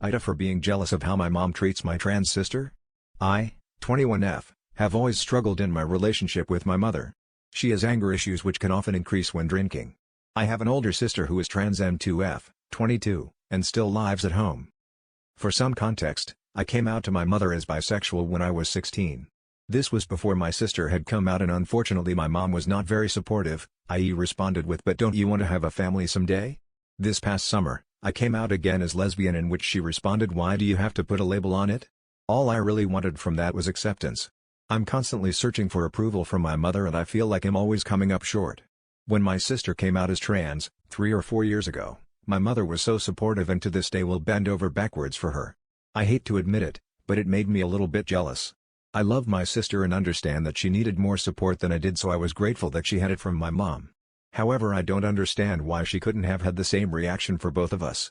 AITA for being jealous of how my mom treats my trans sister? I, 21F, have always struggled in my relationship with my mother. She has anger issues which can often increase when drinking. I have an older sister who is trans M2F, 22, and still lives at home. For some context, I came out to my mother as bisexual when I was 16. This was before my sister had come out, and unfortunately my mom was not very supportive, i.e. responded with, "But don't you want to have a family someday?" This past summer, I came out again as lesbian, in which she responded, "Why do you have to put a label on it?" All I really wanted from that was acceptance. I'm constantly searching for approval from my mother, and I feel like I'm always coming up short. When my sister came out as trans, 3 or 4 years ago, my mother was so supportive and to this day will bend over backwards for her. I hate to admit it, but it made me a little bit jealous. I love my sister and understand that she needed more support than I did, so I was grateful that she had it from my mom. However, I don't understand why she couldn't have had the same reaction for both of us.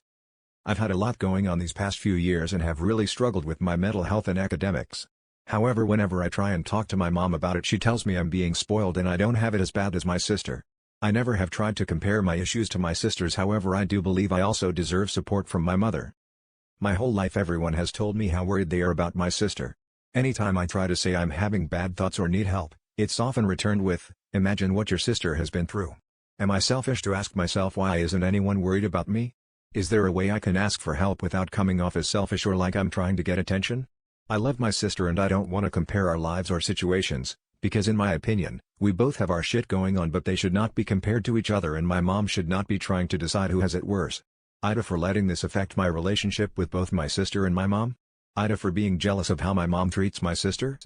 I've had a lot going on these past few years and have really struggled with my mental health and academics. However, whenever I try and talk to my mom about it, she tells me I'm being spoiled and I don't have it as bad as my sister. I never have tried to compare my issues to my sister's, however I do believe I also deserve support from my mother. My whole life everyone has told me how worried they are about my sister. Anytime I try to say I'm having bad thoughts or need help, it's often returned with, "Imagine what your sister has been through." Am I selfish to ask myself, why isn't anyone worried about me? Is there a way I can ask for help without coming off as selfish or like I'm trying to get attention? I love my sister and I don't want to compare our lives or situations, because in my opinion, we both have our shit going on, but they should not be compared to each other, and my mom should not be trying to decide who has it worse. AITA for letting this affect my relationship with both my sister and my mom. AITA for being jealous of how my mom treats my sister.